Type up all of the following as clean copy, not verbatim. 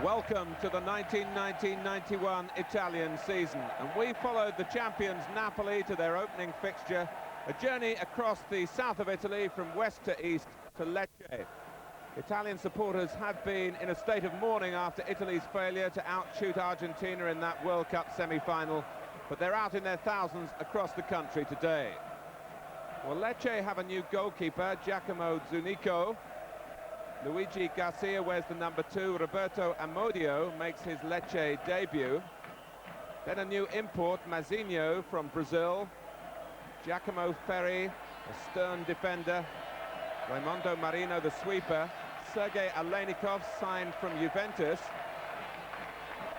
Welcome to the 1990-91 Italian season, and we followed the champions Napoli to their opening fixture, a journey across the south of Italy from west to east to Lecce. Italian supporters have been in a state of mourning after Italy's failure to outshoot Argentina in that World Cup semi-final, but they're out in their thousands across the country today. Well, Lecce have a new goalkeeper, Giacomo Zunico. Luigi Garcia wears the number 2. Roberto Amodio makes his Lecce debut. Then a new import, Mazinho from Brazil. Giacomo Ferri, a stern defender. Raimondo Marino, the sweeper. Sergei Aleynikov, signed from Juventus.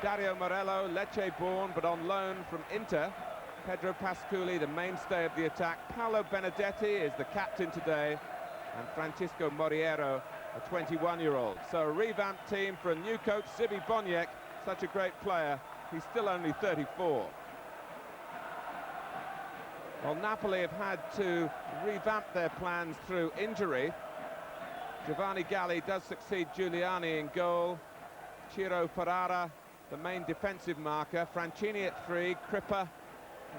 Dario Morello, Lecce-born but on loan from Inter. Pedro Pasculi, the mainstay of the attack. Paolo Benedetti is the captain today. And Francisco Moriero, a 21-year-old. So a revamped team for a new coach, Zibi Boniek, such a great player. He's still only 34. Well, Napoli have had to revamp their plans through injury. Giovanni Galli does succeed Giuliani in goal. Ciro Ferrara, the main defensive marker. Francini at 3, Crippa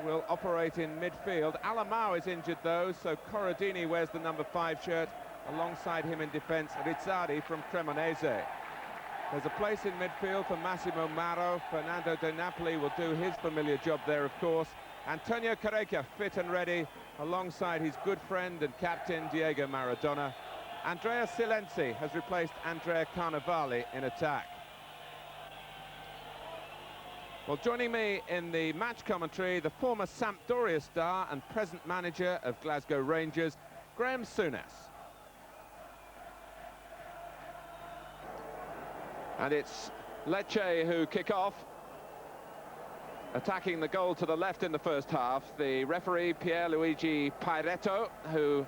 will operate in midfield. Alamao is injured though, so Corradini wears the number 5 shirt. Alongside him in defence, Rizzardi from Cremonese. There's a place in midfield for Massimo Maro. Fernando De Napoli will do his familiar job there, of course. Antonio Careca fit and ready alongside his good friend and captain Diego Maradona. Andrea Silenzi has replaced Andrea Carnevali in attack. Well, joining me in the match commentary, the former Sampdoria star and present manager of Glasgow Rangers, Graham Souness. And it's Lecce who kick off, attacking the goal to the left in the first half. The referee, Pierluigi Pairetto, who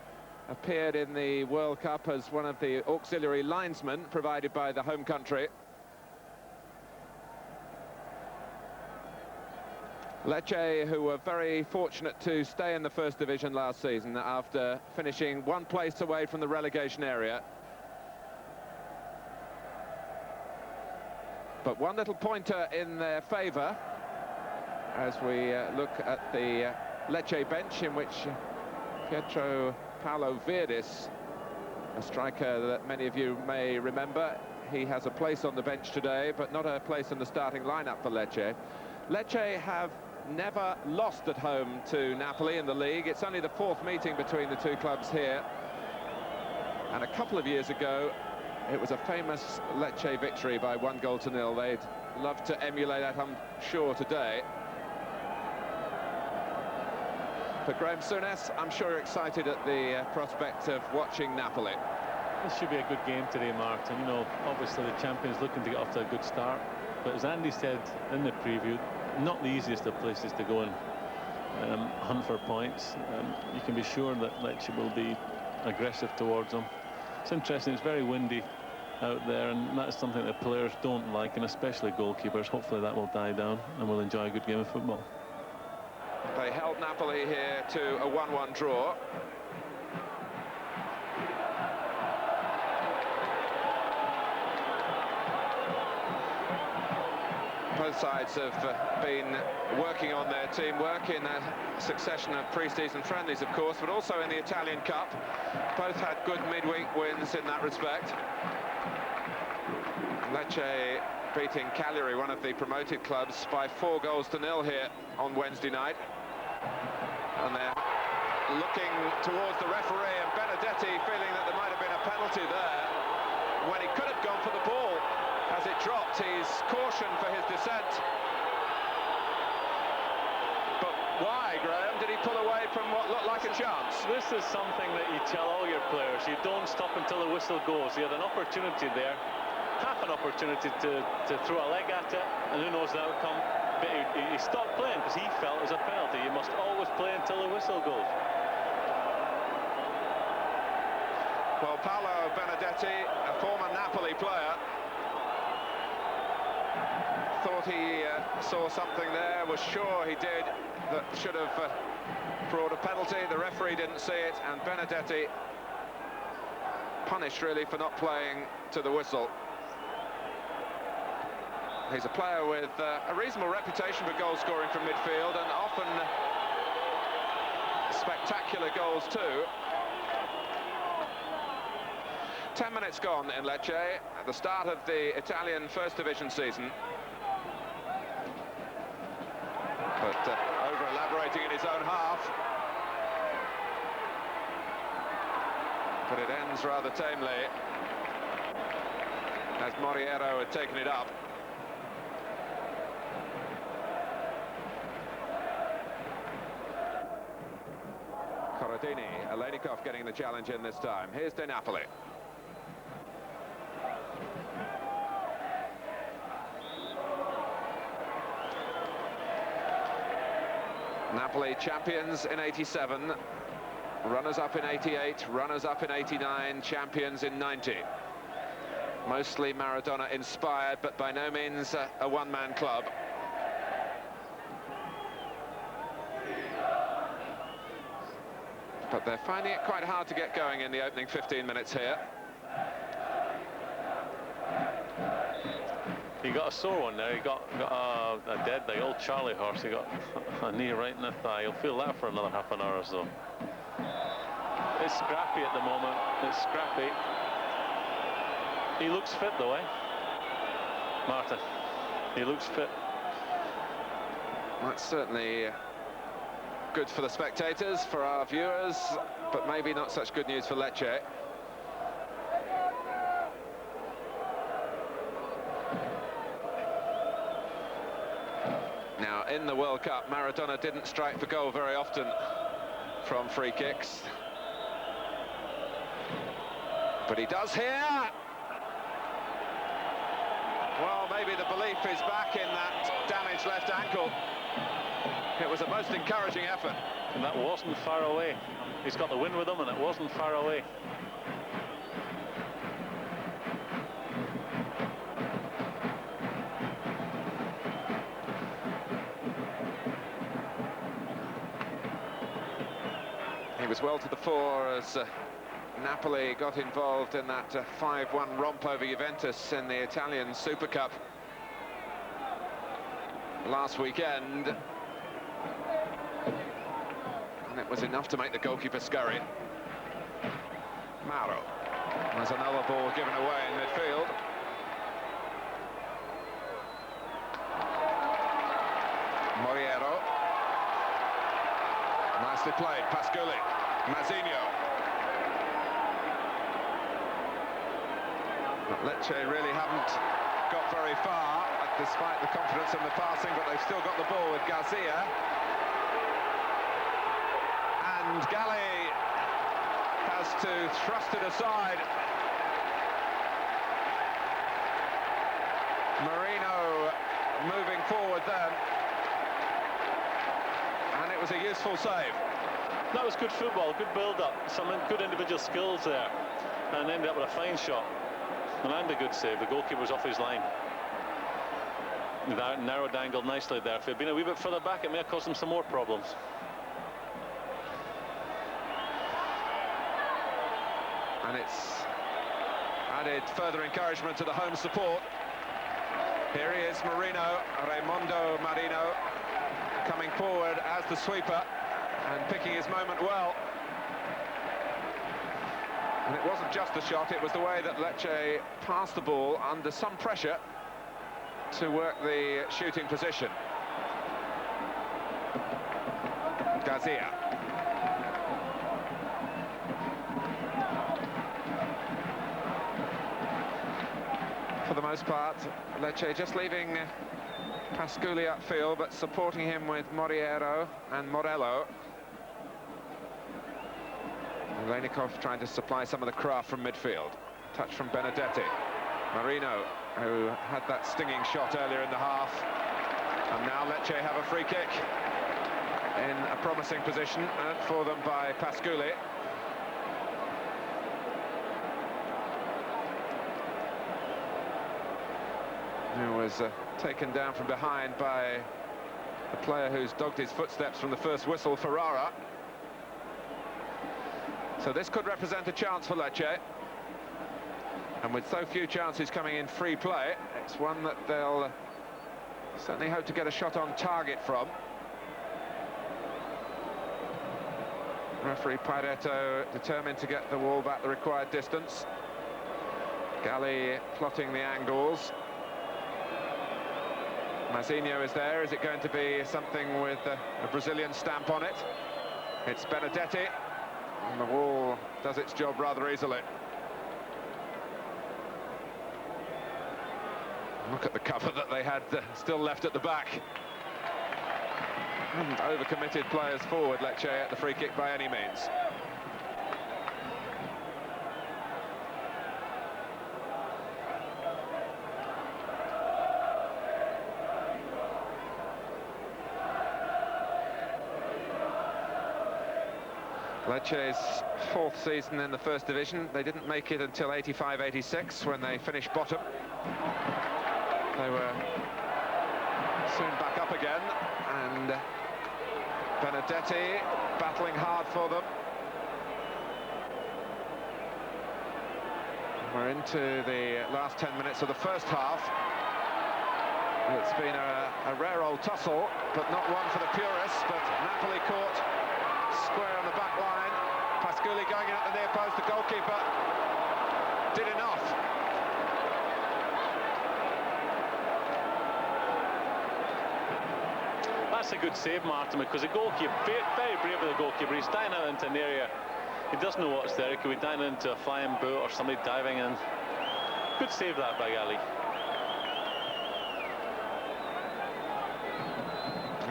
appeared in the World Cup as one of the auxiliary linesmen provided by the home country. Lecce, who were very fortunate to stay in the first division last season after finishing one place away from the relegation area. But one little pointer in their favour as we look at the Lecce bench, in which Pietro Paolo Virdis, a striker that many of you may remember, he has a place on the bench today, but not a place in the starting lineup for Lecce. Lecce have never lost at home to Napoli in the league. It's only the 4th meeting between the two clubs here. And a couple of years ago, it was a famous Lecce victory by 1-0. They'd love to emulate that, I'm sure, today. For Graham Souness, I'm sure you're excited at the prospect of watching Napoli. This should be a good game today, Martin. You know, obviously the champions looking to get off to a good start. But as Andy said in the preview, not the easiest of places to go and hunt for points. You can be sure that Lecce will be aggressive towards them. It's interesting, it's very windy out there, and that's something that players don't like, and especially goalkeepers. Hopefully that will die down and we'll enjoy a good game of football. They held Napoli here to a 1-1 draw. Both sides have been working on their teamwork in a succession of pre-season friendlies, of course, but also in the Italian Cup. Both had good midweek wins in that respect. Lecce beating Cagliari, one of the promoted clubs, by 4-0 here on Wednesday night. And they're looking towards the referee, and Benedetti feeling that there might have been a penalty there when he could have gone for the ball. As it dropped, he's cautioned for his descent. But why, Graham, did he pull away from what looked like a chance? This is something that you tell all your players. You don't stop until the whistle goes. He had an opportunity there, half an opportunity to throw a leg at it, and who knows the outcome. But he stopped playing because he felt it was a penalty. You must always play until the whistle goes. Well, Paolo Benedetti, a former Napoli player, thought he saw something there, was sure he did, that should have brought a penalty. The referee didn't see it, and Benedetti punished really for not playing to the whistle. He's a player with a reasonable reputation for goal scoring from midfield, and often spectacular goals too. 10 minutes gone in Lecce, at the start of the Italian First Division season. But over-elaborating in his own half. But it ends rather tamely, as Moriero had taken it up. Corradini, Alenikov getting the challenge in this time. Here's De Napoli. Napoli champions in 87, runners-up in 88, runners-up in 89, champions in 90. Mostly Maradona-inspired, but by no means a one-man club. But they're finding it quite hard to get going in the opening 15 minutes here. He got a sore one there. He got a dead, the old Charlie horse. He got a knee right in the thigh. He'll feel that for another half an hour or so. It's scrappy at the moment. It's scrappy. He looks fit though, eh? Martin, he looks fit. That's certainly good for the spectators, for our viewers, but maybe not such good news for Lecce. Now, in the World Cup, Maradona didn't strike for goal very often from free kicks. But he does here. Well, maybe the belief is back in that damaged left ankle. It was a most encouraging effort. And that wasn't far away. He's got the win with him, and it wasn't far away. He was well to the fore as Napoli got involved in that 5-1 romp over Juventus in the Italian Super Cup last weekend. And it was enough to make the goalkeeper scurry. Mauro. There's another ball given away in midfield. Moriero. Nicely played, Pasculi. Mazinho. But Lecce really haven't got very far, despite the confidence in the passing, but they've still got the ball with Garcia. And Galli has to thrust it aside. Marino moving forward then. And it was a useful save. That was good football, good build-up, some good individual skills there, and ended up with a fine shot. And a good save. The goalkeeper's off his line. Narrowed angle nicely there. If he'd been a wee bit further back, it may have caused him some more problems. And it's added further encouragement to the home support. Here he is, Marino, Raimondo Marino, coming forward as the sweeper and picking his moment well. And it wasn't just the shot, it was the way that Lecce passed the ball under some pressure to work the shooting position. Garcia. For the most part, Lecce just leaving Pasculi upfield, but supporting him with Moriero and Morello. Lenikov trying to supply some of the craft from midfield. Touch from Benedetti. Marino, who had that stinging shot earlier in the half. And now Lecce have a free kick in a promising position for them by Pasculi. Who was taken down from behind by the player who's dogged his footsteps from the first whistle, Ferrara. So this could represent a chance for Lecce. And with so few chances coming in free play, it's one that they'll certainly hope to get a shot on target from. Referee Pareto determined to get the wall back the required distance. Galli plotting the angles. Mazinho is there. Is it going to be something with a Brazilian stamp on it? It's Benedetti, and the wall does its job rather easily. Look at the cover that they had still left at the back. Overcommitted players forward, Lecce at the free kick by any means. Lecce's fourth season in the first division. They didn't make it until 85-86 when they finished bottom. They were soon back up again, and Benedetti battling hard for them. We're into the last 10 minutes of the first half. It's been a rare old tussle, but not one for the purists. But Napoli caught square on the back line. Pasculi going in at the near post. The goalkeeper did enough. That's a good save, Martin, because the goalkeeper, very brave of the goalkeeper. He's diving out into an area he doesn't know what's there. He could be diving into a flying boot or somebody diving in. Good save that by Galli.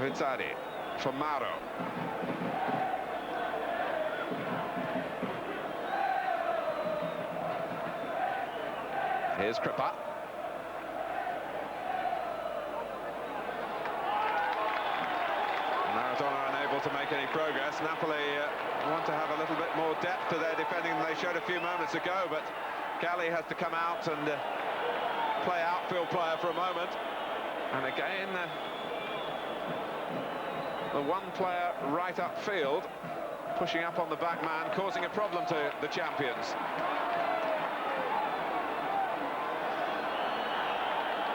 Rizzardi from Mauro. Here's Kripa. Maradona unable to make any progress. Napoli want to have a little bit more depth to their defending than they showed a few moments ago, but Galli has to come out and play outfield player for a moment. And again, the one player right upfield, pushing up on the back man, causing a problem to the champions.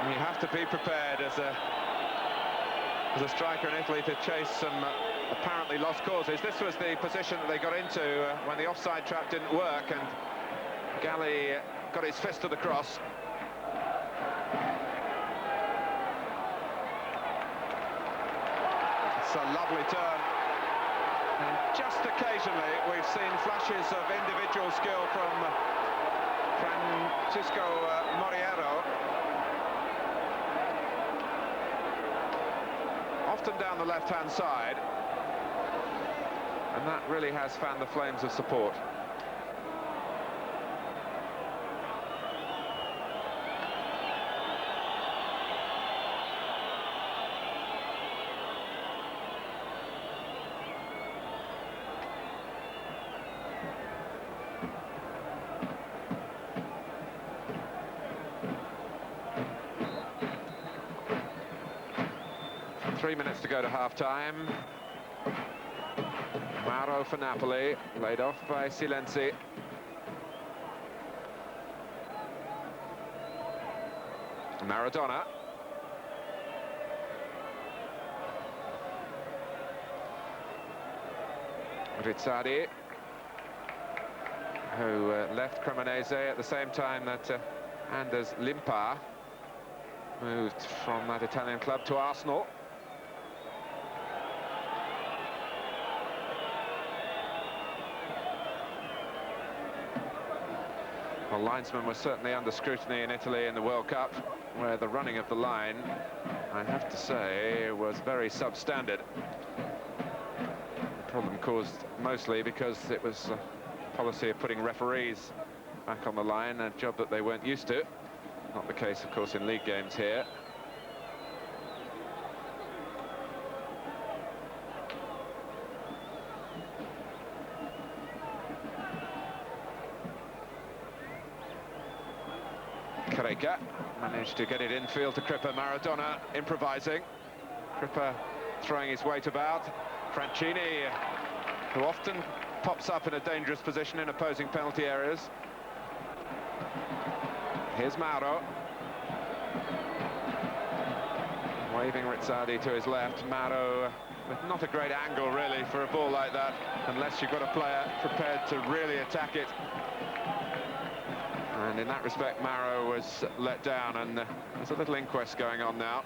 You have to be prepared as a striker in Italy to chase some apparently lost causes. This was the position that they got into when the offside trap didn't work, and Galli got his fist to the cross. It's a lovely turn, and just occasionally we've seen flashes of individual skill from Francisco Moriero. Often down the left-hand side, and that really has fanned the flames of support. Three minutes to go to half-time. Mauro for Napoli, laid off by Silenzi. Maradona. Rizzardi, who left Cremonese at the same time that Anders Limpa moved from that Italian club to Arsenal. Well, linesmen were certainly under scrutiny in Italy in the World Cup, where the running of the line, I have to say, was very substandard. The problem caused mostly because it was a policy of putting referees back on the line, a job that they weren't used to. Not the case, of course, in league games here. Carreca managed to get it infield to Kripa. Maradona improvising. Kripa throwing his weight about. Franchini, who often pops up in a dangerous position in opposing penalty areas. Here's Mauro. leaving Rizzardi to his left. Maro with not a great angle, really, for a ball like that, unless you've got a player prepared to really attack it. And in that respect, Maro was let down, and there's a little inquest going on now.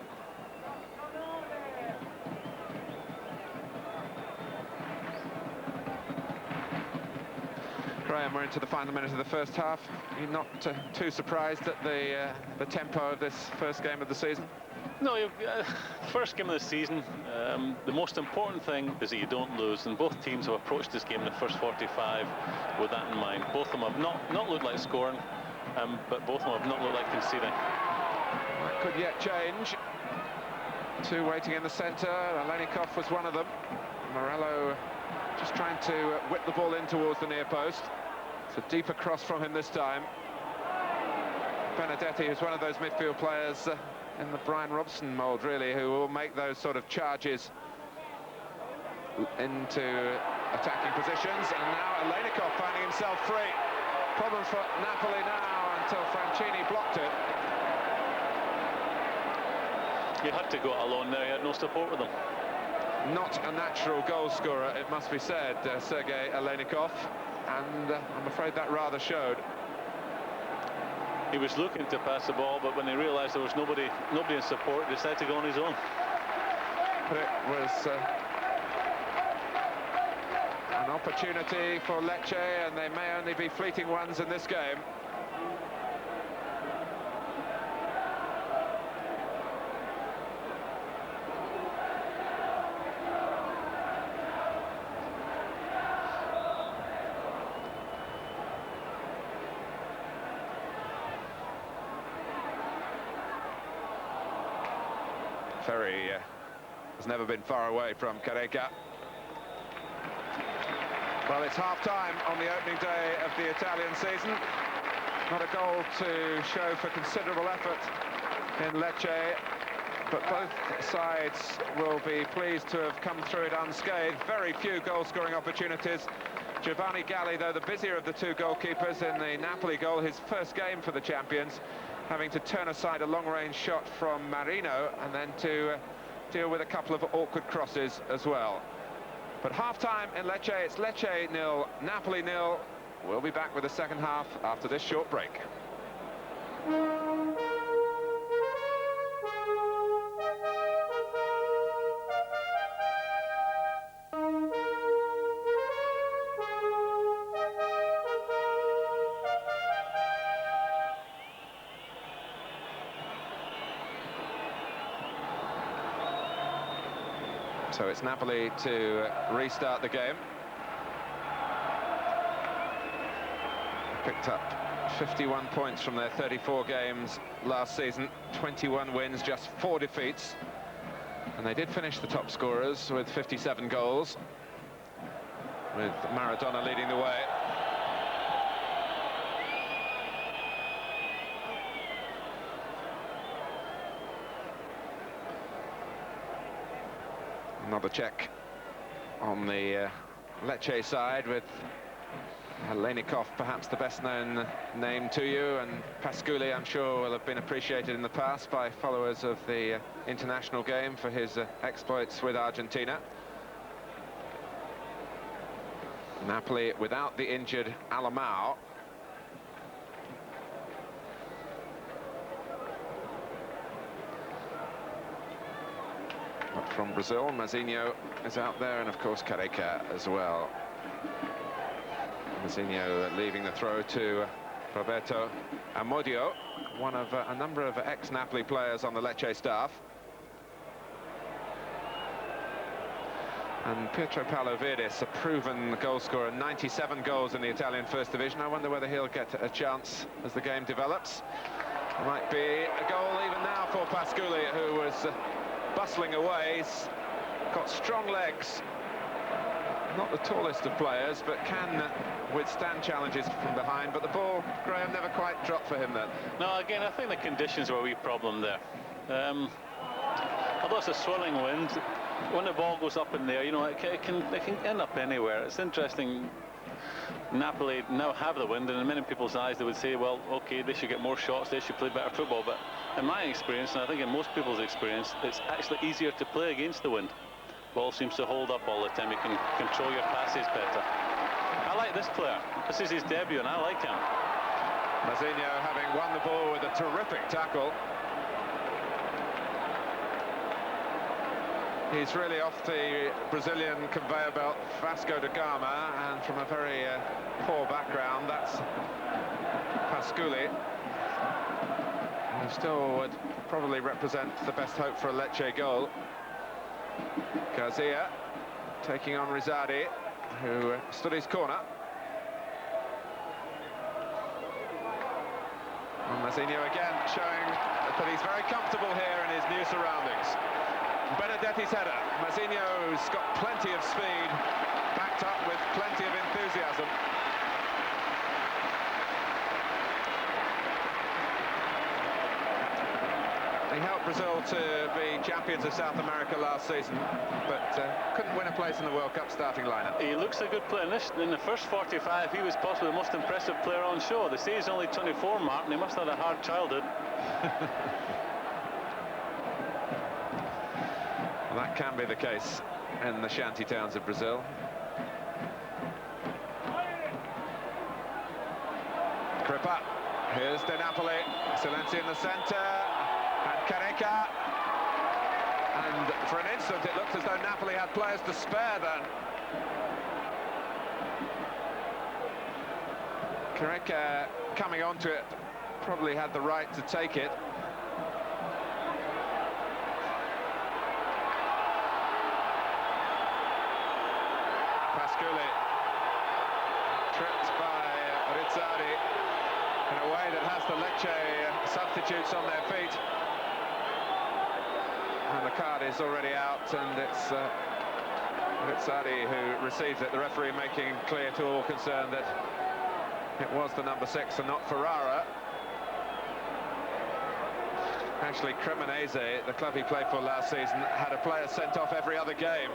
Graham, we're into the final minute of the first half. You're not too surprised at the tempo of this first game of the season? No, first game of the season, the most important thing is that you don't lose, and both teams have approached this game in the first 45 with that in mind. Both of them have not looked like scoring, but both of them have not looked like conceding. That could yet change. Two waiting in the centre. Alenikov was one of them. Morello just trying to whip the ball in towards the near post. It's a deeper cross from him this time. Benedetti, who's one of those midfield players in the Brian Robson mould, really, who will make those sort of charges into attacking positions. And now Alenikov finding himself free. Problem for Napoli now until Franchini blocked it. You had to go alone there, you had no support with him. Not a natural goal scorer, it must be said, Sergei Alenikov, and I'm afraid that rather showed. He was looking to pass the ball, but when he realised there was nobody in support, he decided to go on his own. But it was an opportunity for Lecce, and they may only be fleeting ones in this game. Ferry has never been far away from Careca. Well, it's half-time on the opening day of the Italian season. Not a goal to show for considerable effort in Lecce, but both sides will be pleased to have come through it unscathed. Very few goal-scoring opportunities. Giovanni Galli, though the busier of the two goalkeepers in the Napoli goal, his first game for the champions, having to turn aside a long-range shot from Marino and then to deal with a couple of awkward crosses as well. But half-time in Lecce, it's Lecce 0, Napoli 0. We'll be back with the second half after this short break. So it's Napoli to restart the game. Picked up 51 points from their 34 games last season, 21 wins, just 4 defeats. And they did finish the top scorers with 57 goals, with Maradona leading the way. Another check on the Lecce side, with Alenikov perhaps the best known name to you, and Pasculi, I'm sure, will have been appreciated in the past by followers of the international game for his exploits with Argentina. Napoli without the injured Alamao. But from Brazil, Mazinho is out there, and of course Careca as well. Mazinho leaving the throw to Roberto Amodio, one of a number of ex-Napoli players on the Lecce staff. And Pietro Palovidis, a proven goal scorer, 97 goals in the Italian First Division. I wonder whether he'll get a chance as the game develops. Might be a goal even now for Pasculi, who was bustling away. He's got strong legs, not the tallest of players, but can withstand challenges from behind. But the ball, Graham, never quite dropped for him then. No, again, I think the conditions were a wee problem there. Although it's a swirling wind, when the ball goes up in there, you know, it can end up anywhere. It's interesting. Napoli now have the wind, and in many people's eyes they would say, well, okay, they should get more shots, they should play better football. But in my experience, and I think in most people's experience, it's actually easier to play against the wind. Ball seems to hold up all the time. You can control your passes better. I like this player. This is his debut, and I like him. Mazinho having won the ball with a terrific tackle. He's really off the Brazilian conveyor belt, Vasco da Gama, and from a very poor background. That's Pasculi, who still would probably represent the best hope for a Lecce goal. Garcia taking on Rizzardi, who stood his corner. And Mazinho again showing that he's very comfortable here in his new surroundings. Benedetti's header. Mazinho's got plenty of speed, backed up with plenty of enthusiasm. He helped Brazil to be champions of South America last season, but couldn't win a place in the World Cup starting lineup. He looks a good player. In the first 45, he was possibly the most impressive player on show. They say he's only 24, Martin. He must have had a hard childhood. Well, that can be the case in the shanty towns of Brazil. Kripa, here's De Napoli, Silenzi in the centre, and Careca. And for an instant it looked as though Napoli had players to spare then. Careca coming onto it, probably had the right to take it. Pasculi, tripped by Rizzardi in a way that has the Lecce substitutes on their feet. And the card is already out, and it's Rizzardi who receives it. The referee making clear to all concerned that it was the number 6 and not Ferrara. Actually, Cremonese, the club he played for last season, had a player sent off every other game.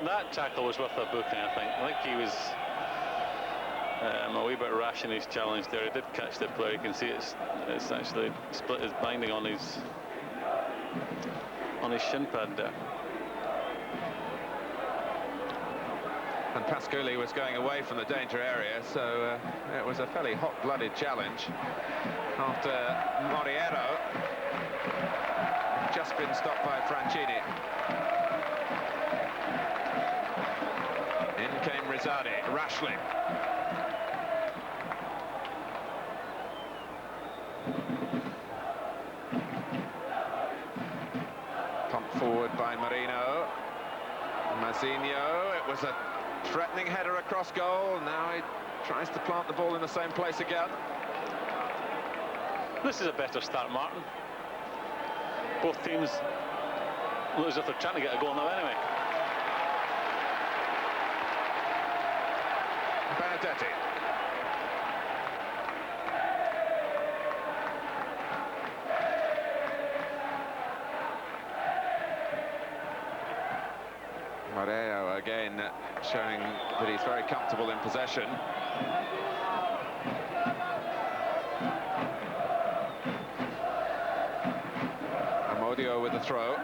That tackle was worth a booking, I think. I think he was a wee bit rash in his challenge there. He did catch the player. You can see it's actually split his binding on his shin pad there. And Pasculi was going away from the danger area, so it was a fairly hot-blooded challenge after Moriero had just been stopped by Francini. In came Rizzardi, rashly. Pumped forward by Marino. Mazinho, it was a threatening header across goal. Now he tries to plant the ball in the same place again. This is a better start, Martin. Both teams look as if they're trying to get a goal now anyway. Benedetti. Moreo again showing that he's very comfortable in possession. Amodio with the throw.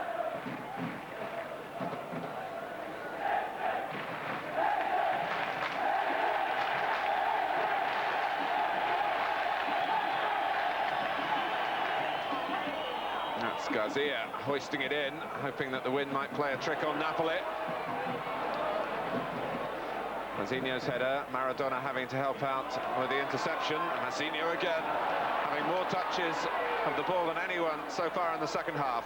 That's Garcia hoisting it in, hoping that the wind might play a trick on Napoli. Mazinho's header, Maradona having to help out with the interception. Mazinho again, having more touches of the ball than anyone so far in the second half.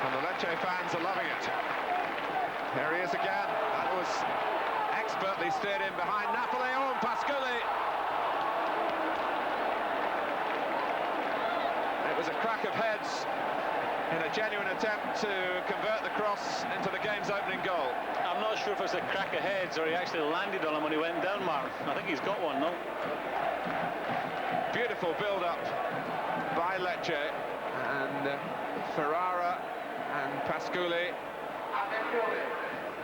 And the Lecce fans are loving it. There he is again. That was expertly steered in behind Napoli. Oh, and Pasculi. It was a crack of heads in a genuine attempt to convert the cross into the game's opening goal. I'm not sure if it's a crack of heads or he actually landed on him when he went down, Mark. I think he's got one, no? Beautiful build-up by Lecce, and Ferrara and Pasculi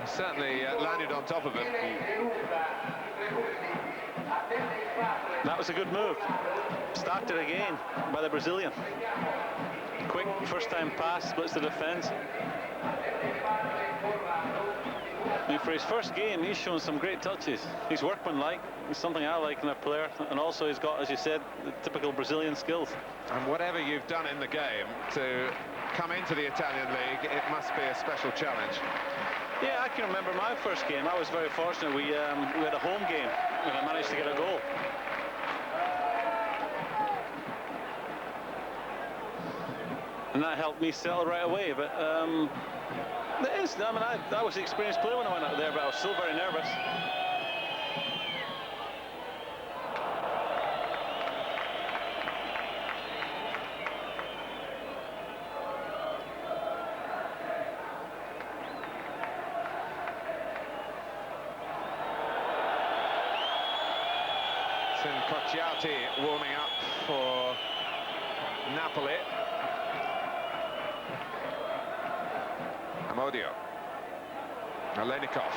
Certainly landed on top of it. That was a good move. Started again by the Brazilian. Quick first-time pass, splits the defence. I mean, for his first game, he's shown some great touches. He's workmanlike. It's something I like in a player. And also he's got, as you said, the typical Brazilian skills. And whatever you've done in the game, to come into the Italian league, it must be a special challenge. Yeah, I can remember my first game. I was very fortunate. We had a home game and I managed to get a goal. And that helped me settle right away. But it is, I mean, I was an experienced player when I went out there, but I was still very nervous. Commenti warming up for Napoli. Amodio. Alenikov.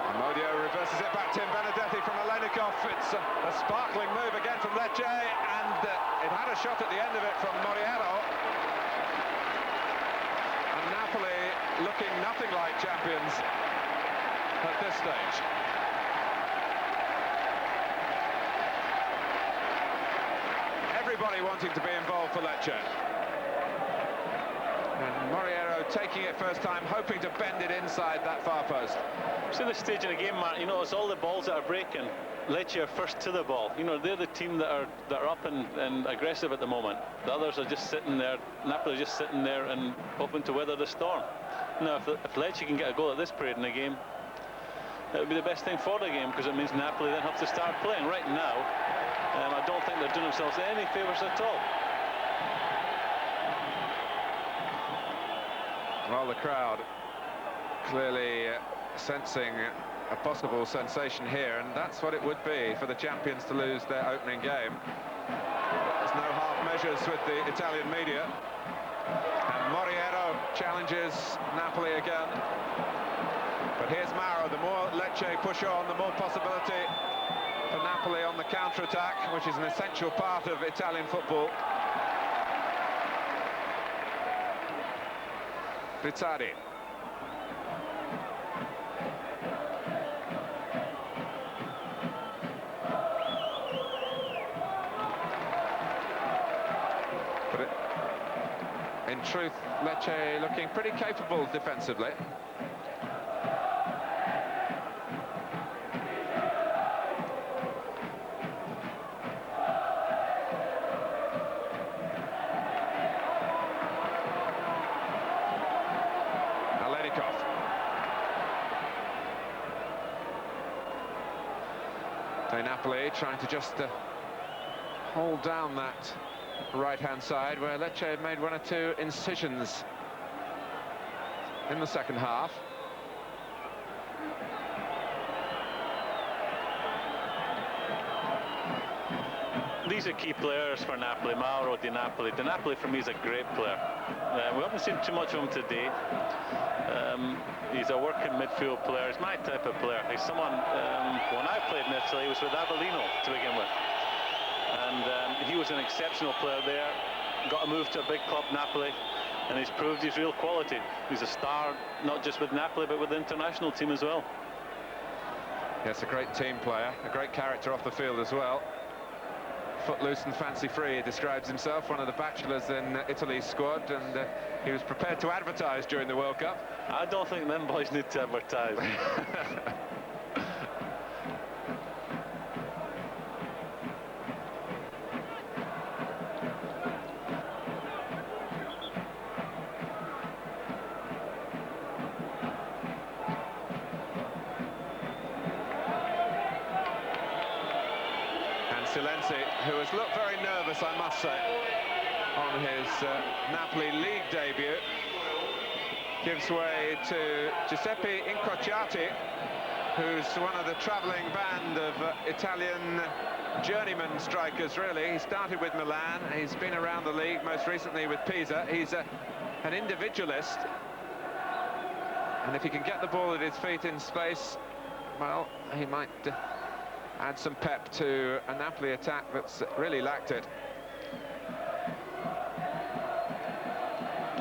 Amodio reverses it back to Benedetti from Alenikov. It's a sparkling move again from Lecce, and it had a shot at the end of it from Moriero. And Napoli looking nothing like champions at this stage. Everybody wanting to be involved for Lecce. And Moriero taking it first time, hoping to bend it inside that far post. So this stage of the game, Mark, you know, it's all the balls that are breaking. Lecce are first to the ball. You know, they're the team that are up and aggressive at the moment. The others are just sitting there. Napoli are just sitting there and hoping to weather the storm. Now, if Lecce can get a goal at this period in the game, that would be the best thing for the game, because it means Napoli then have to start playing. Right now, I don't think they're doing themselves any favours at all. Well, the crowd clearly sensing a possible sensation here, and that's what it would be for the champions to lose their opening game. There's no half measures with the Italian media. And Moriero challenges Napoli again. But here's Mauro. The more Lecce push on, the more possibility for Napoli on the counter-attack, which is an essential part of Italian football. Rizzardi. But in truth, Lecce looking pretty capable defensively. Napoli trying to just hold down that right-hand side, where Lecce made one or two incisions in the second half. These are key players for Napoli. Mauro Di Napoli. Di Napoli for me is a great player. We haven't seen too much of him today. He's a working midfield player. He's my type of player. He's someone, when I played in Italy, he was with Avellino to begin with. And he was an exceptional player there. Got a move to a big club, Napoli, and he's proved his real quality. He's a star, not just with Napoli, but with the international team as well. Yes, a great team player, a great character off the field as well. Footloose and fancy-free, he describes himself, one of the bachelors in Italy's squad, and he was prepared to advertise during the World Cup. I don't think them boys need to advertise. Who has looked very nervous, I must say, on his Napoli league debut, gives way to Giuseppe Incrociati, who's one of the travelling band of Italian journeyman strikers, really. He started with Milan, he's been around the league, most recently with Pisa. He's an individualist, and if he can get the ball at his feet in space, well, he might add some pep to a Napoli attack that's really lacked it.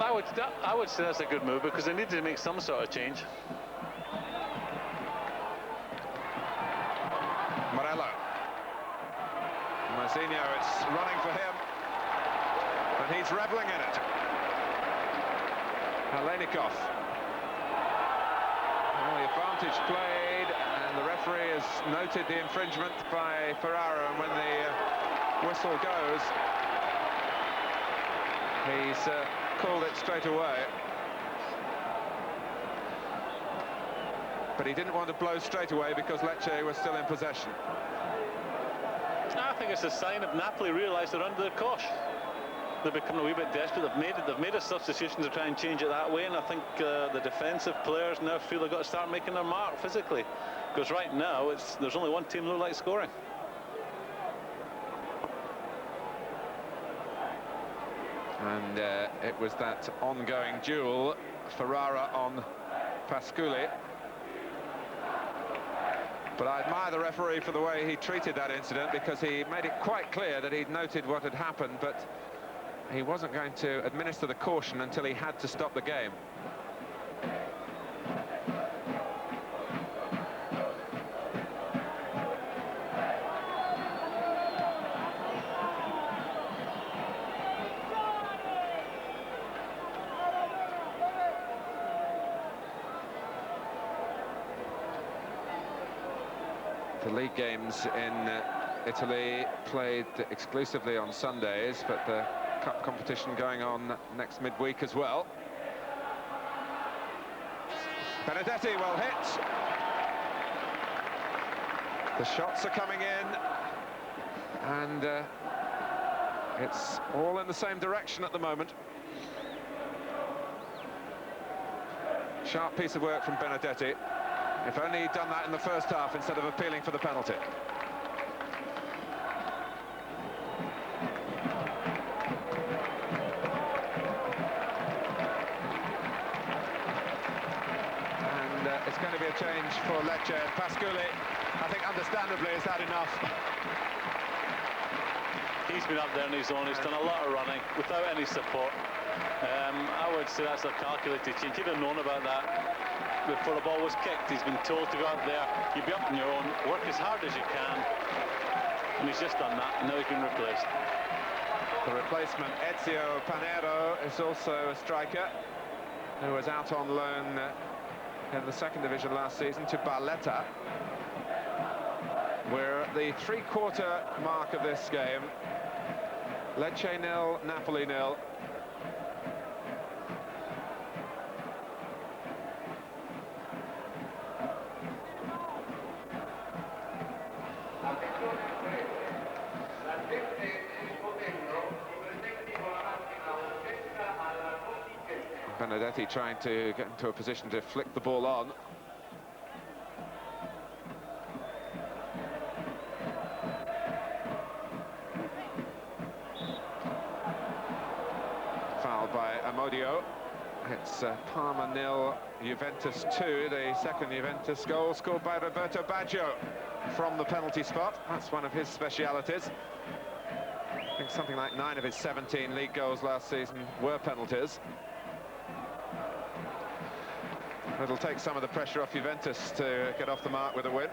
I would say that's a good move, because they needed to make some sort of change. Morello. Marcinho, it's running for him, and he's reveling in it. Alenikov. Well, the advantage played, and the referee has noted the infringement by Ferrara, and when the whistle goes, he's called it straight away. But he didn't want to blow straight away because Lecce was still in possession. I think it's a sign of Napoli realise they're under the cosh. They've become a wee bit desperate. They've made a substitution to try and change it that way, and I think the defensive players now feel they've got to start making their mark physically, because right now there's only one team that look like scoring. And it was that ongoing duel, Ferrara on Pasculi. But I admire the referee for the way he treated that incident, because he made it quite clear that he'd noted what had happened, but he wasn't going to administer the caution until he had to stop the game. The league games in Italy played exclusively on Sundays, but the cup competition going on next midweek as well. Benedetti well hit. The shots are coming in, and it's all in the same direction at the moment. Sharp piece of work from Benedetti. If only he'd done that in the first half instead of appealing for the penalty. And it's going to be a change for Lecce. Pasculi, I think understandably, has had enough. He's been up there on his own. He's done a lot of running without any support. I would say that's a calculated change. He'd have known about that before the ball was kicked. He's been told to go out there, you be up on your own, work as hard as you can, and he's just done that, and now he's been replaced. The replacement, Ezio Panero, is also a striker who was out on loan in the second division last season to Barletta. We're at the three-quarter mark of this game. Lecce 0, Napoli 0. Benedetti trying to get into a position to flick the ball on. Foul by Amodio. It's Parma 0, Juventus 2, the second Juventus goal scored by Roberto Baggio from the penalty spot. That's one of his specialities. I think something like 9 of his 17 league goals last season were penalties. It'll take some of the pressure off Juventus to get off the mark with a win.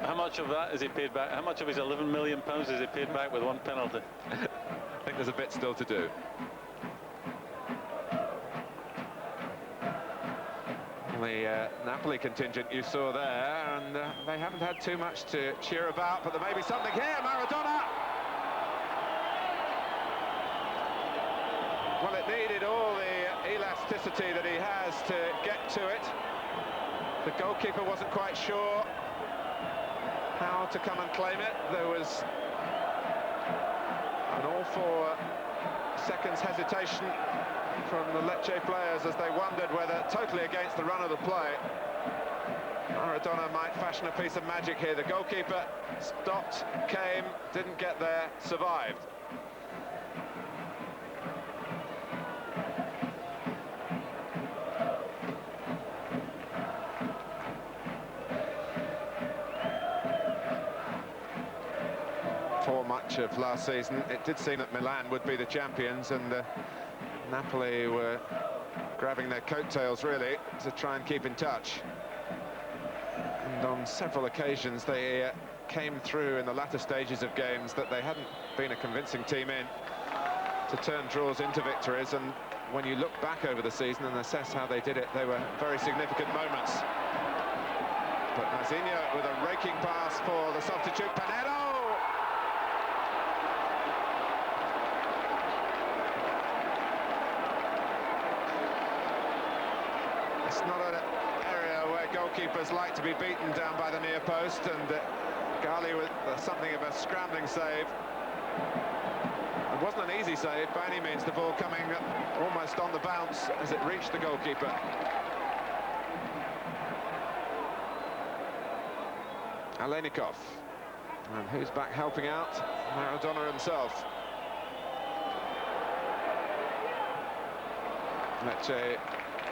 How much of that is he paid back? How much of his £11 million is he paid back with one penalty? I think there's a bit still to do. The Napoli contingent you saw there, and they haven't had too much to cheer about, but there may be something here. Maradona! Well, it needed all the elasticity that he has to get to it. The goalkeeper wasn't quite sure how to come and claim it. There was an awful seconds hesitation from the Lecce players as they wondered whether, totally against the run of the play, Maradona might fashion a piece of magic here. The goalkeeper stopped, came, didn't get there, survived. for much of last season. It did seem that Milan would be the champions, and Napoli were grabbing their coattails, really, to try and keep in touch. And on several occasions, they came through in the latter stages of games that they hadn't been a convincing team in, to turn draws into victories. And when you look back over the season and assess how they did it, they were very significant moments. But Mazinho with a raking pass for the substitute Panero. It's not an area where goalkeepers like to be beaten down by the near post, and Gali with something of a scrambling save. It wasn't an easy save by any means, the ball coming almost on the bounce as it reached the goalkeeper. Alenikov, and who's back helping out? Maradona himself. Lecce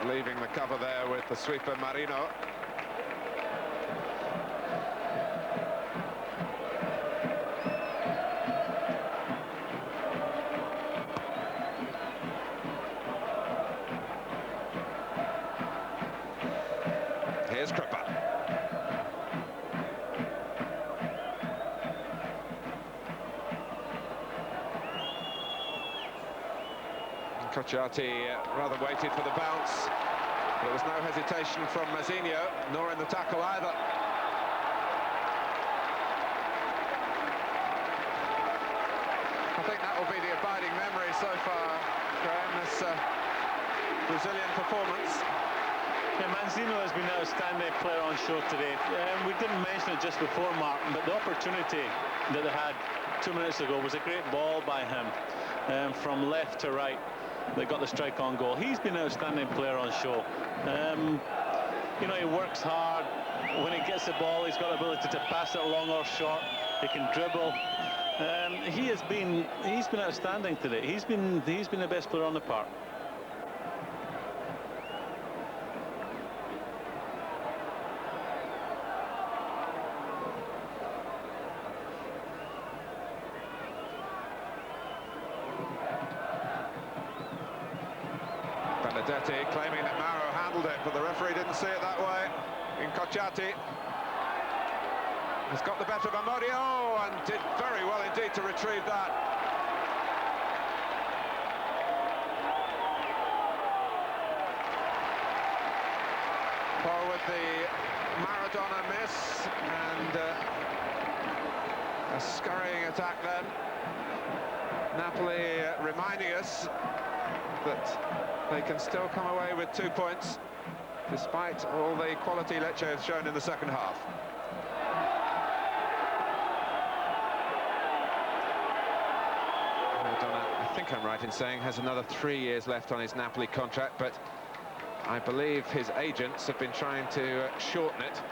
leaving the cover there with the sweeper Marino. Here's Krpa. Cocciati rather waited for the bounce. There was no hesitation from Mazinho, nor in the tackle either. I think that will be the abiding memory so far, Graham, this Brazilian performance. Yeah, Mazinho has been an outstanding player on show today. We didn't mention it just before, Martin, but the opportunity that they had 2 minutes ago was a great ball by him, from left to right. They got the strike on goal. He's been an outstanding player on show. You know, he works hard. When he gets the ball, he's got the ability to pass it long or short. He can dribble. He's been outstanding today. He's been the best player on the park. Benedetti claiming that Mauro handled it, but the referee didn't see it that way. In Cocciati has got the better of Amodio and did very well indeed to retrieve that. Well, with the Maradona miss and a scurrying attack then, Napoli reminding us that they can still come away with 2 points despite all the quality Lecce has shown in the second half. Maradona, I think I'm right in saying, has another 3 years left on his Napoli contract, but I believe his agents have been trying to shorten it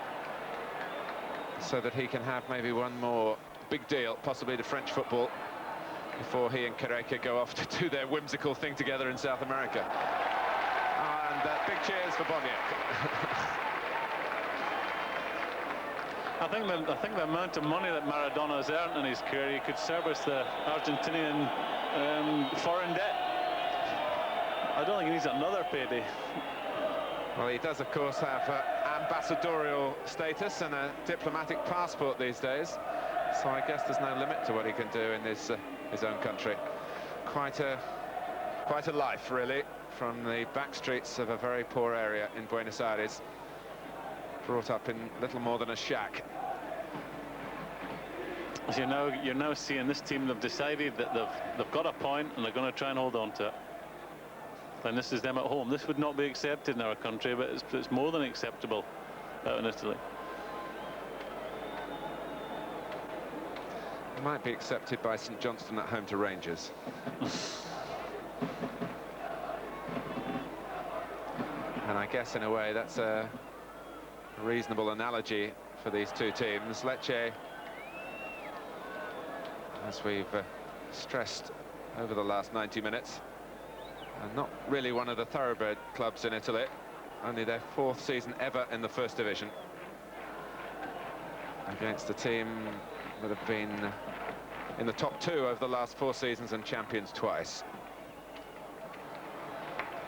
so that he can have maybe one more big deal, possibly to French football, before he and Carreca go off to do their whimsical thing together in South America. And big cheers for Boniek. I think the amount of money that Maradona has earned in his career, he could service the Argentinian foreign debt. I don't think he needs another payday. Well, he does, of course, have ambassadorial status and a diplomatic passport these days, so I guess there's no limit to what he can do in his own country. Quite a life, really, from the back streets of a very poor area in Buenos Aires. Brought up in little more than a shack. As you're now seeing this team, they've decided that they've got a point and they're going to try and hold on to it. And this is them at home. This would not be accepted in our country, but it's more than acceptable out in Italy. Might be accepted by St Johnstone at home to Rangers. And I guess in a way that's a reasonable analogy for these two teams. Lecce, as we've stressed over the last 90 minutes, are not really one of the thoroughbred clubs in Italy. Only their 4th season ever in the First Division, against a team that have been in the top 2 over the last 4 seasons and champions twice.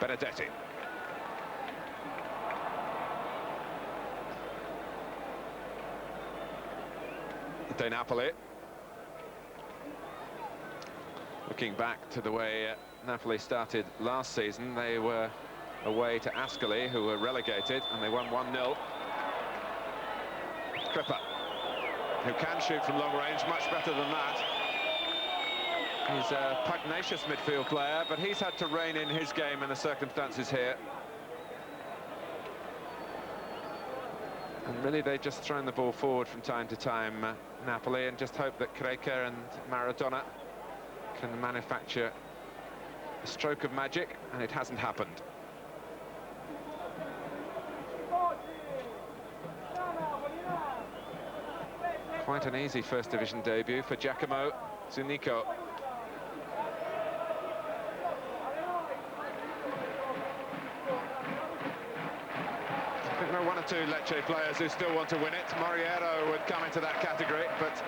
Benedetti. Napoli. Looking back to the way Napoli started last season, they were away to Ascoli, who were relegated, and they won 1-0. Crippa, who can shoot from long range, much better than that. He's a pugnacious midfield player, but he's had to rein in his game in the circumstances here. And really, they've just thrown the ball forward from time to time, Napoli, and just hope that Kreker and Maradona can manufacture a stroke of magic, and it hasn't happened. Quite an easy First Division debut for Giacomo Zunico. I think there are 1 or 2 Lecce players who still want to win it. Moriero would come into that category, but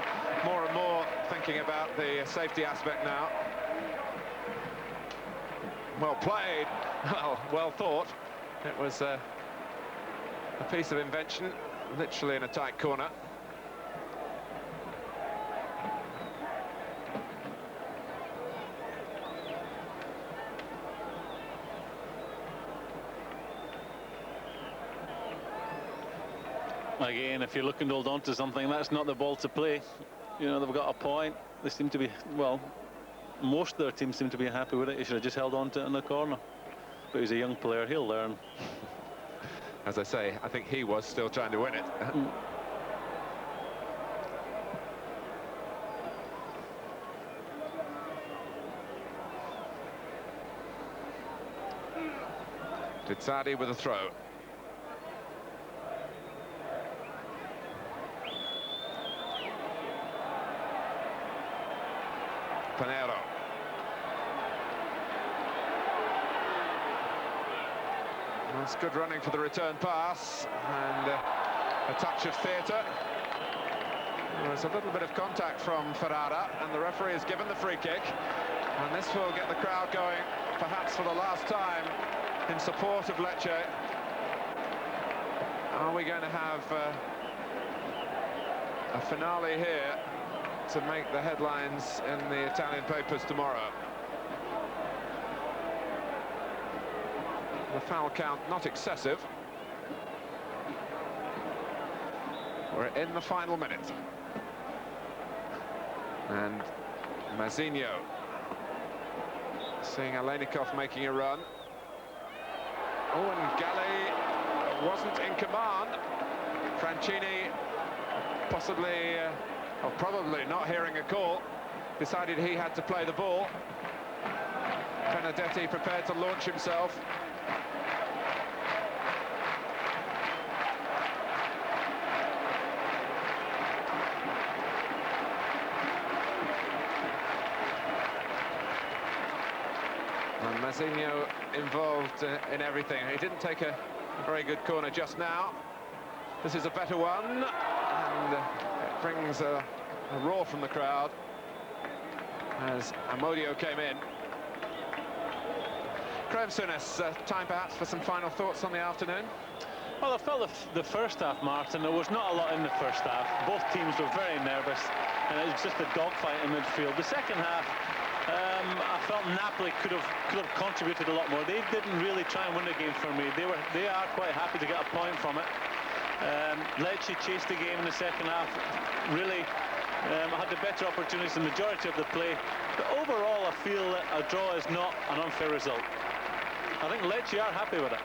more and more thinking about the safety aspect now. Well played, well thought. It was a piece of invention, literally in a tight corner. Again, if you're looking to hold on to something, that's not the ball to play. You know, they've got a point. They seem to be, well, most of their team seem to be happy with it. He should have just held on to it in the corner. But he's a young player, he'll learn. As I say, I think he was still trying to win it. Tizzardi with a throw. Panero. That's good running for the return pass, and a touch of theatre. There's a little bit of contact from Ferrara, and the referee has given the free kick, and this will get the crowd going, perhaps for the last time, in support of Lecce. Are we going to have a finale here to make the headlines in the Italian papers tomorrow? The foul count not excessive. We're in the final minute. And Mazinho seeing Alenikov making a run. Oh, and Galli wasn't in command. Franchini possibly, or probably not hearing a call, decided he had to play the ball. Benedetti prepared to launch himself. And Mazinho involved in everything. He didn't take a very good corner just now. This is a better one, and it brings a roar from the crowd as Amodio came in. Graham Souness, time perhaps for some final thoughts on the afternoon. Well, I felt the first half, Martin, there was not a lot in the first half. Both teams were very nervous, and it was just a dogfight in midfield. The second half, I felt Napoli could have contributed a lot more. They didn't really try and win the game for me. They are quite happy to get a point from it. Lecce chased the game in the second half. Really had the better opportunities in the majority of the play. But overall, I feel that a draw is not an unfair result. I think Lecce are happy with it.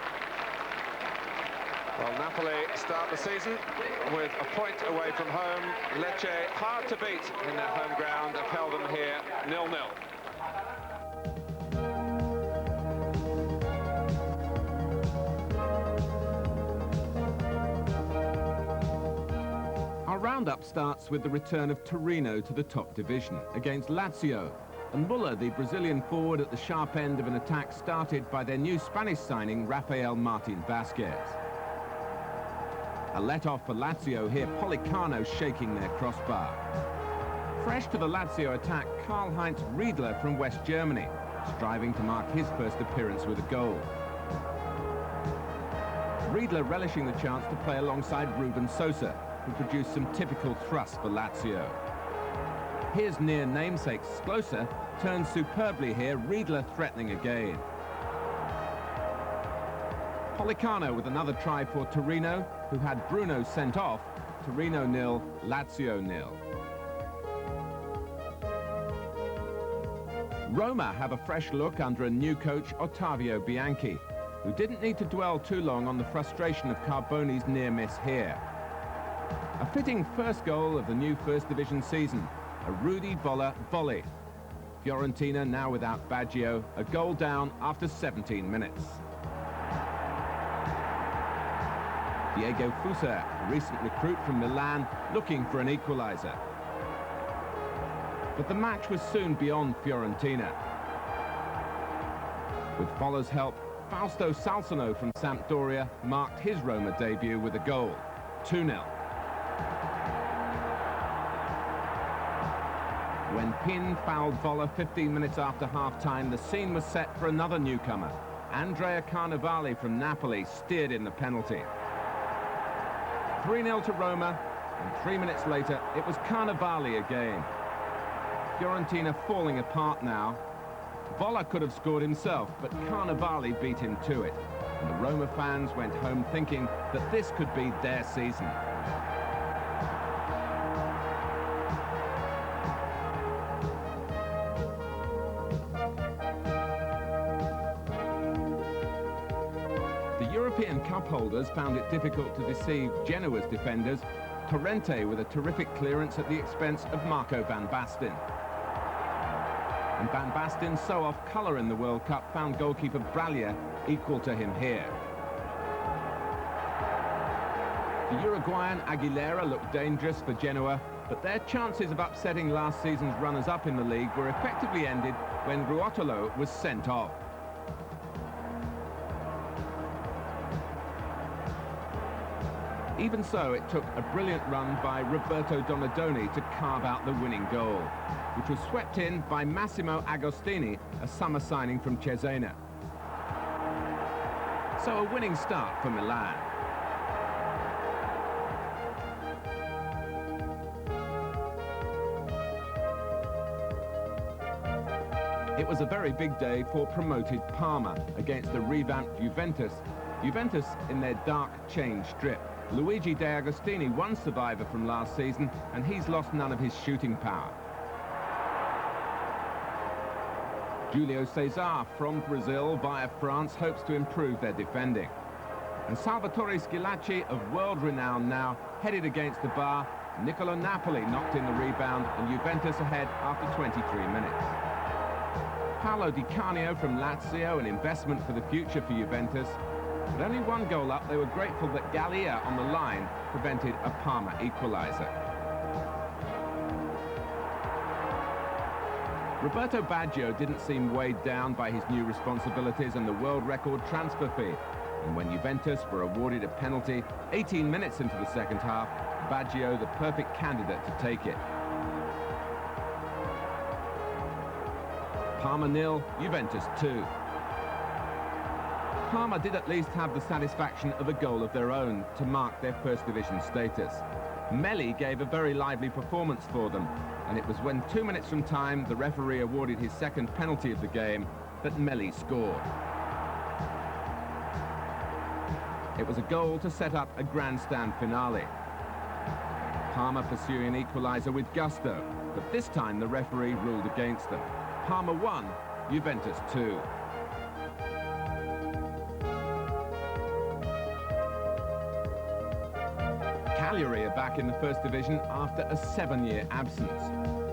Well, Napoli start the season with a point away from home. Lecce, hard to beat in their home ground, have held them here 0-0. Our roundup starts with the return of Torino to the top division against Lazio. And Muller, the Brazilian forward, at the sharp end of an attack started by their new Spanish signing, Rafael Martin Vasquez. A let-off for Lazio here, Policano shaking their crossbar. Fresh to the Lazio attack, Karl-Heinz Riedler from West Germany, striving to mark his first appearance with a goal. Riedler relishing the chance to play alongside Ruben Sosa, who produced some typical thrusts for Lazio. His near namesake Sklosa turns superbly here, Riedler threatening again. Pollicano with another try for Torino, who had Bruno sent off. Torino 0, Lazio 0. Roma have a fresh look under a new coach, Ottavio Bianchi, who didn't need to dwell too long on the frustration of Carboni's near miss here. A fitting first goal of the new First Division season, a Rudi Voller volley. Fiorentina now without Baggio, a goal down after 17 minutes. Diego Fuser, a recent recruit from Milan, looking for an equaliser. But the match was soon beyond Fiorentina. With Voller's help, Fausto Salsano from Sampdoria marked his Roma debut with a goal, 2-0. When Pin fouled Voller 15 minutes after half-time, the scene was set for another newcomer. Andrea Carnevali from Napoli steered in the penalty. 3-0 to Roma, and 3 minutes later, it was Carnevali again. Fiorentina falling apart now. Voller could have scored himself, but Carnevali beat him to it. And the Roma fans went home thinking that this could be their season. The European Cup holders found it difficult to deceive Genoa's defenders. Torrente with a terrific clearance at the expense of Marco van Basten. And Van Basten, so off colour in the World Cup, found goalkeeper Braglia equal to him here. The Uruguayan Aguilera looked dangerous for Genoa, but their chances of upsetting last season's runners-up in the league were effectively ended when Ruotolo was sent off. Even so, it took a brilliant run by Roberto Donadoni to carve out the winning goal, which was swept in by Massimo Agostini, a summer signing from Cesena. So a winning start for Milan. It was a very big day for promoted Parma against the revamped Juventus. Juventus in their dark chain strip. Luigi De Agostini, one survivor from last season, and he's lost none of his shooting power. Julio Cesar from Brazil via France hopes to improve their defending. And Salvatore Schillaci, of world renown now, headed against the bar. Niccolò Napoli knocked in the rebound, and Juventus ahead after 23 minutes. Paolo Di Canio from Lazio, an investment for the future for Juventus. But only one goal up, they were grateful that Gallia on the line prevented a Parma equaliser. Roberto Baggio didn't seem weighed down by his new responsibilities and the world record transfer fee. And when Juventus were awarded a penalty 18 minutes into the second half, Baggio the perfect candidate to take it. Parma 0, Juventus 2. Parma did at least have the satisfaction of a goal of their own to mark their First Division status. Melli gave a very lively performance for them, and it was when 2 minutes from time the referee awarded his second penalty of the game that Melli scored. It was a goal to set up a grandstand finale. Parma pursuing an equaliser with gusto, but this time the referee ruled against them. Parma 1, Juventus 2. Cagliari are back in the First Division after a 7-year absence.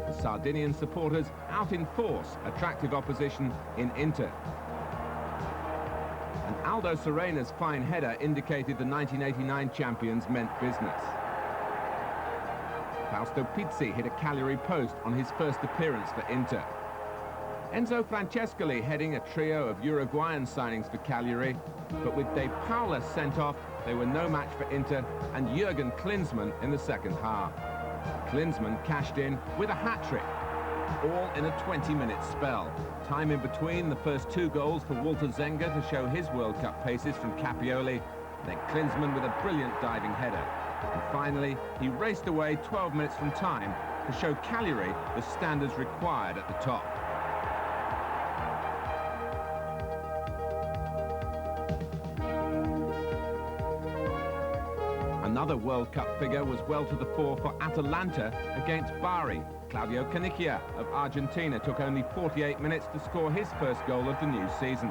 The Sardinian supporters out in force, attractive opposition in Inter. And Aldo Serena's fine header indicated the 1989 champions meant business. Fausto Pizzi hit a Cagliari post on his first appearance for Inter. Enzo Francescoli heading a trio of Uruguayan signings for Cagliari, but with De Paula sent off, they were no match for Inter and Jürgen Klinsmann in the second half. Klinsmann cashed in with a hat-trick, all in a 20-minute spell. Time in between the first 2 goals for Walter Zenga to show his World Cup paces from Capioli, then Klinsmann with a brilliant diving header. And finally, he raced away 12 minutes from time to show Cagliari the standards required at the top. Another World Cup figure was well to the fore for Atalanta against Bari. Claudio Cannicchia of Argentina took only 48 minutes to score his first goal of the new season.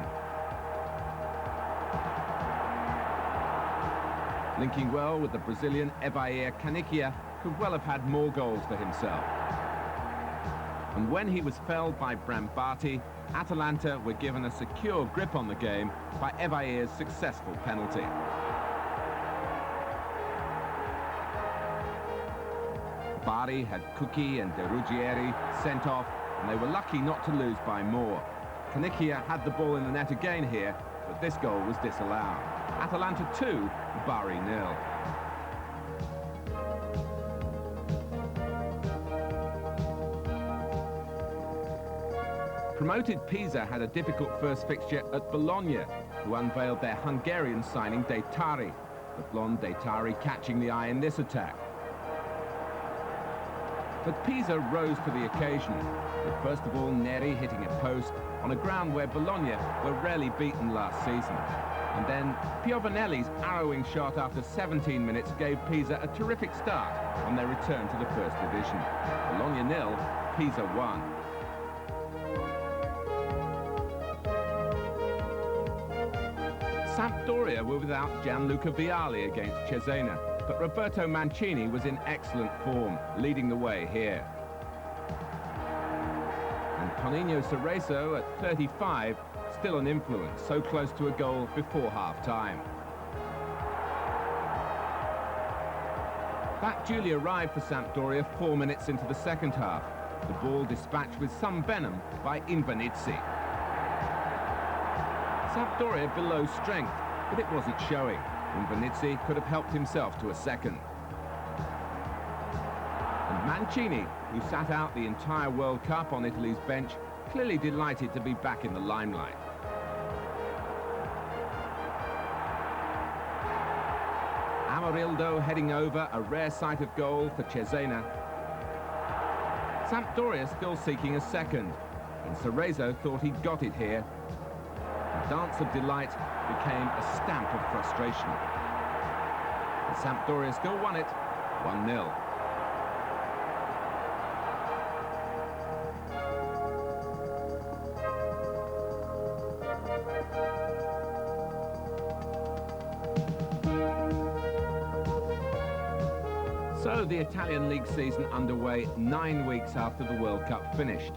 Linking well with the Brazilian Evair Cannicchia, could well have had more goals for himself. And when he was felled by Brambati, Atalanta were given a secure grip on the game by Evair's successful penalty. Bari had Cucchi and De Ruggieri sent off, and they were lucky not to lose by more. Cannicchia had the ball in the net again here, but this goal was disallowed. Atalanta 2, Bari 0. Promoted Pisa had a difficult first fixture at Bologna, who unveiled their Hungarian signing Detari, the blonde Detari catching the eye in this attack. But Pisa rose to the occasion, with first of all Neri hitting a post on a ground where Bologna were rarely beaten last season. And then Piovanelli's arrowing shot after 17 minutes gave Pisa a terrific start on their return to the First Division. Bologna 0, Pisa 1. Sampdoria were without Gianluca Vialli against Cesena, but Roberto Mancini was in excellent form, leading the way here. And Toninho Cerezo at 35, still an influence, so close to a goal before half-time. That duly arrived for Sampdoria 4 minutes into the second half. The ball dispatched with some venom by Invernizzi. Sampdoria below strength, but it wasn't showing. Invernizzi could have helped himself to a second. And Mancini, who sat out the entire World Cup on Italy's bench, clearly delighted to be back in the limelight. Amarildo heading over, a rare sight of goal for Cesena. Sampdoria still seeking a second, and Cerezo thought he'd got it here. The dance of delight became a stamp of frustration. And Sampdoria still won it, 1-0. So the Italian league season underway 9 weeks after the World Cup finished.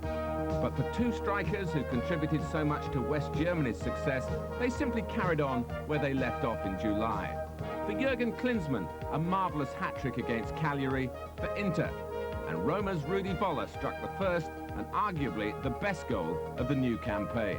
But for 2 strikers who contributed so much to West Germany's success, they simply carried on where they left off in July. For Jürgen Klinsmann, a marvellous hat-trick against Cagliari. For Inter, and Roma's Rudi Voller struck the first and arguably the best goal of the new campaign.